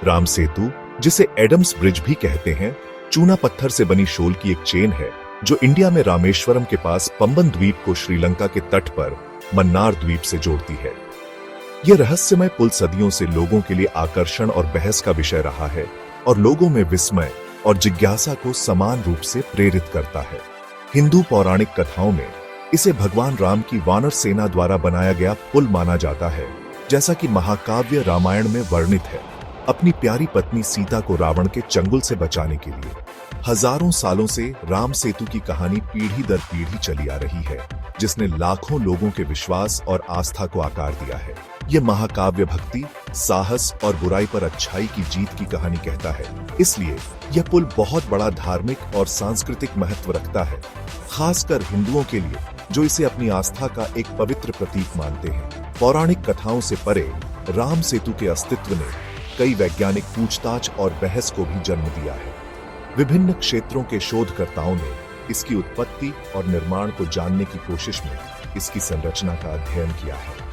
राम सेतु, जिसे Adams bridge भी कहते हैं, चूना पत्थर से बनी शोल की एक चेन है जो इंडिया में रामेश्वरम के पास पंबन द्वीप को श्रीलंका के तट पर मन्नार द्वीप से जोड़ती है। यह रहस्यमय पुल सदियों से लोगों के लिए आकर्षण और बहस का विषय रहा है और लोगों में विस्मय और जिज्ञासा को समान रूप से प्रेरित करता है। हिंदू पौराणिक कथाओं में इसे भगवान राम की वानर सेना द्वारा बनाया गया पुल माना जाता है, जैसा कि महाकाव्य रामायण में वर्णित है, अपनी प्यारी पत्नी सीता को रावण के चंगुल से बचाने के लिए। हजारों सालों से राम सेतु की कहानी पीढ़ी दर पीढ़ी चली आ रही है, जिसने लाखों लोगों के विश्वास और आस्था को आकार दिया है। यह महाकाव्य भक्ति, साहस और बुराई पर अच्छाई की जीत की कहानी कहता है। इसलिए यह पुल बहुत बड़ा धार्मिक और सांस्कृतिक महत्व रखता है, खासकर हिंदुओं के लिए जो इसे अपनी आस्था का एक पवित्र प्रतीक मानते हैं। पौराणिक कथाओं से परे राम सेतु के अस्तित्व ने कई वैज्ञानिक पूछताछ और बहस को भी जन्म दिया है। विभिन्न क्षेत्रों के शोधकर्ताओं ने इसकी उत्पत्ति और निर्माण को जानने की कोशिश में इसकी संरचना का अध्ययन किया है।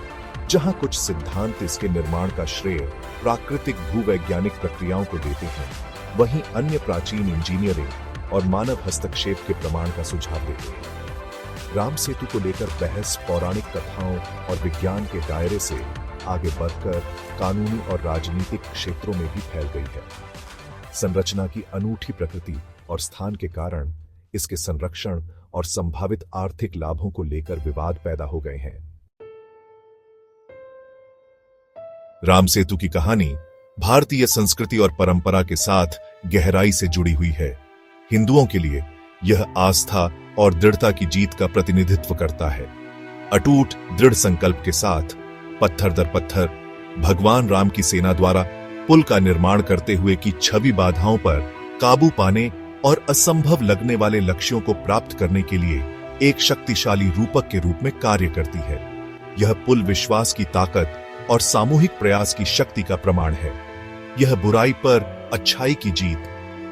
जहां कुछ सिद्धांत इसके निर्माण का श्रेय प्राकृतिक भूवैज्ञानिक प्रक्रियाओं को देते हैं, वहीं अन्य प्राचीन इंजीनियरिंग और मानव हस्तक्षेप के प्रमाण का सुझाव देते हैं। राम सेतु को लेकर बहस पौराणिक कथाओं और विज्ञान के दायरे से आगे बढ़कर कानूनी और राजनीतिक क्षेत्रों में भी फैल गई है। संरचना की अनूठी प्रकृति और स्थान के कारण इसके संरक्षण और संभावित आर्थिक लाभों को लेकर विवाद पैदा हो गए हैं। राम सेतु की कहानी भारतीय संस्कृति और परंपरा के साथ गहराई से जुड़ी हुई है। हिंदुओं के लिए यह आस्था और दृढ़ता की जीत का प्रतिनिधित्व करता है। अटूट दृढ़ संकल्प के साथ पत्थर दर पत्थर भगवान राम की सेना द्वारा पुल का निर्माण करते हुए की छवि बाधाओं पर काबू पाने और असंभव लगने वाले लक्ष्यों को प्राप्त करने के लिए एक शक्तिशाली रूपक के रूप में कार्य करती है। यह पुल विश्वास की ताकत और सामूहिक प्रयास की शक्ति का प्रमाण है। यह बुराई पर अच्छाई की जीत,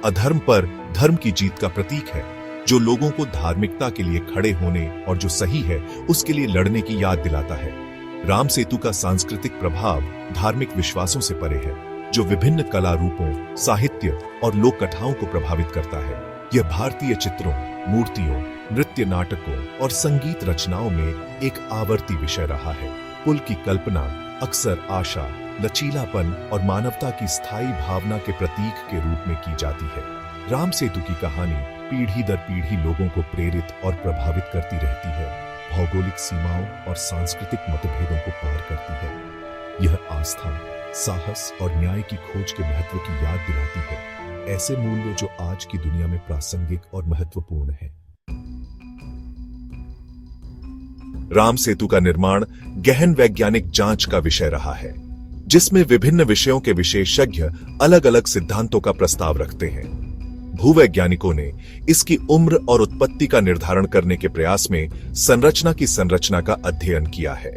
अधर्म पर धर्म की जीत का प्रतीक है, जो लोगों को धार्मिकता के लिए खड़े होने और जो सही है उसके लिए लड़ने की याद दिलाता है। राम सेतु का सांस्कृतिक प्रभाव धार्मिक विश्वासों से परे है, जो विभिन्न कला रूपों, साहित्य और लोक कथाओं को प्रभावित करता है। यह भारतीय चित्रों, मूर्तियों, नृत्य नाटकों और संगीत रचनाओं में एक आवर्ती विषय रहा है। पुल की कल्पना अक्सर आशा, लचीलापन और मानवता की स्थायी भावना के प्रतीक के रूप में की जाती है। राम सेतु की कहानी पीढ़ी दर पीढ़ी लोगों को प्रेरित और प्रभावित करती रहती है, भौगोलिक सीमाओं और सांस्कृतिक मतभेदों को पार करती है। यह आस्था, साहस और न्याय की खोज के महत्व की याद दिलाती है, ऐसे मूल्य जो आज की दुनिया में प्रासंगिक और महत्वपूर्ण है। राम सेतु का निर्माण गहन वैज्ञानिक जांच का विषय रहा है, जिसमें विभिन्न विषयों के विशेषज्ञ अलग अलग सिद्धांतों का प्रस्ताव रखते हैं। भूवैज्ञानिकों ने इसकी उम्र और उत्पत्ति का निर्धारण करने के प्रयास में संरचना का अध्ययन किया है।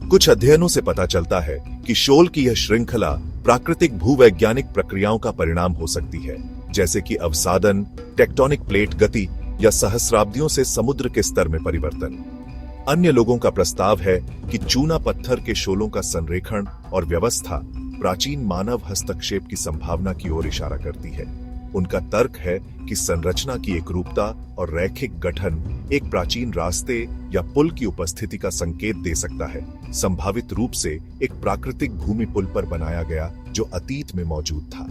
कुछ अध्ययनों से पता चलता है कि शोल की यह श्रृंखला प्राकृतिक भूवैज्ञानिक प्रक्रियाओं का परिणाम हो सकती है, जैसे कि अवसादन, टेक्टोनिक प्लेट गति या सहस्राब्दियों से समुद्र के स्तर में परिवर्तन। अन्य लोगों का प्रस्ताव है कि चूना पत्थर के शोलों का संरेखण और व्यवस्था प्राचीन मानव हस्तक्षेप की संभावना की ओर इशारा करती है। उनका तर्क है कि संरचना की एकरूपता और रैखिक गठन एक प्राचीन रास्ते या पुल की उपस्थिति का संकेत दे सकता है, संभावित रूप से एक प्राकृतिक भूमि पुल पर बनाया गया जो अतीत में मौजूद था।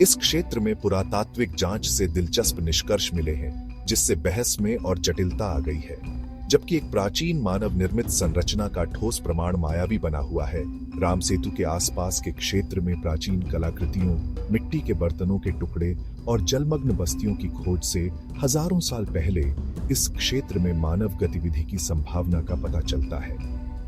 इस क्षेत्र में पुरातात्विक जांच से दिलचस्प निष्कर्ष मिले हैं, जिससे बहस में और जटिलता आ गई है। जबकि एक प्राचीन मानव निर्मित संरचना का ठोस प्रमाण मायावी बना हुआ है। राम सेतु के आसपास के क्षेत्र में प्राचीन कलाकृतियों, मिट्टी के बर्तनों के टुकड़े और जलमग्न बस्तियों की खोज से हजारों साल पहले इस क्षेत्र में मानव गतिविधि की संभावना का पता चलता है।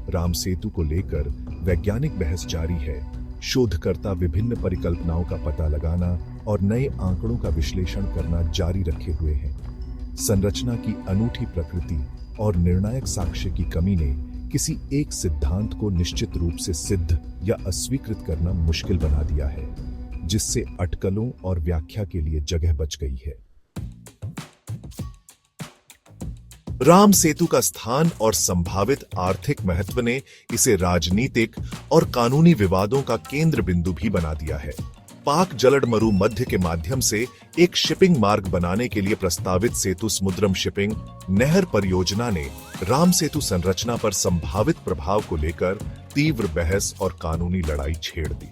राम सेतु को लेकर वैज्ञानिक बहस जारी है। शोधकर्ता विभिन्न परिकल्पनाओं का पता लगाना और नए आंकड़ों का विश्लेषण करना जारी रखे हुए हैं। संरचना की अनूठी प्रकृति और निर्णायक साक्ष्य की कमी ने किसी एक सिद्धांत को निश्चित रूप से सिद्ध या अस्वीकृत करना मुश्किल बना दिया है, जिससे अटकलों और व्याख्या के लिए जगह बच गई है। राम सेतु का स्थान और संभावित आर्थिक महत्व ने इसे राजनीतिक और कानूनी विवादों का केंद्र बिंदु भी बना दिया है। पाक जलड मरु मध्य के माध्यम से एक शिपिंग मार्ग बनाने के लिए प्रस्तावित सेतु समुद्रम शिपिंग नहर परियोजना ने राम सेतु संरचना पर संभावित प्रभाव को लेकर तीव्र बहस और कानूनी लड़ाई छेड़ दी।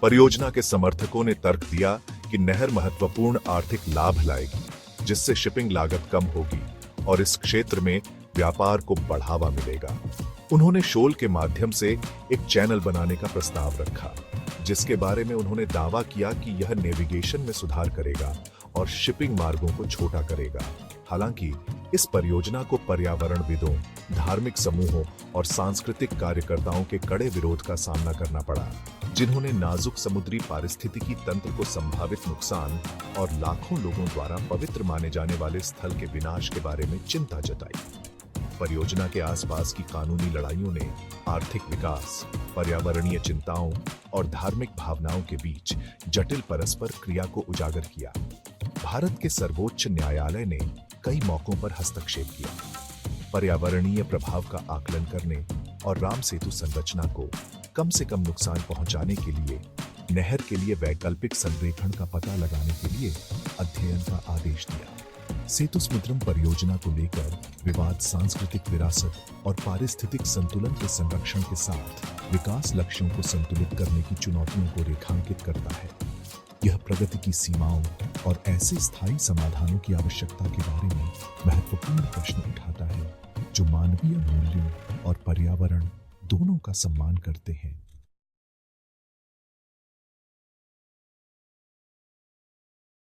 परियोजना के समर्थकों ने तर्क दिया कि नहर महत्वपूर्ण आर्थिक लाभ लाएगी, जिससे शिपिंग लागत कम होगी और इस क्षेत्र में व्यापार को बढ़ावा मिलेगा। उन्होंने शोल के माध्यम से एक चैनल बनाने का प्रस्ताव रखा, जिसके बारे में उन्होंने दावा किया कि यह नेविगेशन में सुधार करेगा और शिपिंग मार्गों को छोटा करेगा। हालांकि इस परियोजना को पर्यावरणविदों, धार्मिक समूहों और सांस्कृतिक कार्यकर्ताओं के कड़े विरोध का सामना करना पड़ा, जिन्होंने नाजुक समुद्री पारिस्थितिकी तंत्र को संभावित नुकसान और लाखों लोगों द्वारा पवित्र माने जाने वाले स्थल के विनाश के बारे में चिंता जताई। परियोजना के आसपास की कानूनी लड़ाइयों ने आर्थिक विकास, पर्यावरणीय चिंताओं और धार्मिक भावनाओं के बीच जटिल परस्पर क्रिया को उजागर किया। भारत के सर्वोच्च न्यायालय ने कई मौकों पर हस्तक्षेप किया, पर्यावरणीय प्रभाव का आकलन करने और राम सेतु संरचना को कम से कम नुकसान पहुंचाने के लिए नहर के लिए वैकल्पिक संरेखण का पता लगाने के लिए अध्ययन का आदेश दिया। सेतु समुद्रम परियोजना को लेकर विवाद सांस्कृतिक विरासत और पारिस्थितिक संतुलन के संरक्षण के साथ विकास लक्ष्यों को संतुलित करने की चुनौतियों को रेखांकित करता है। यह प्रगति की सीमाओं और ऐसे स्थायी समाधानों की आवश्यकता के बारे में महत्वपूर्ण प्रश्न उठाता है, जो मानवीय मूल्यों और पर्यावरण दोनों का सम्मान करते हैं।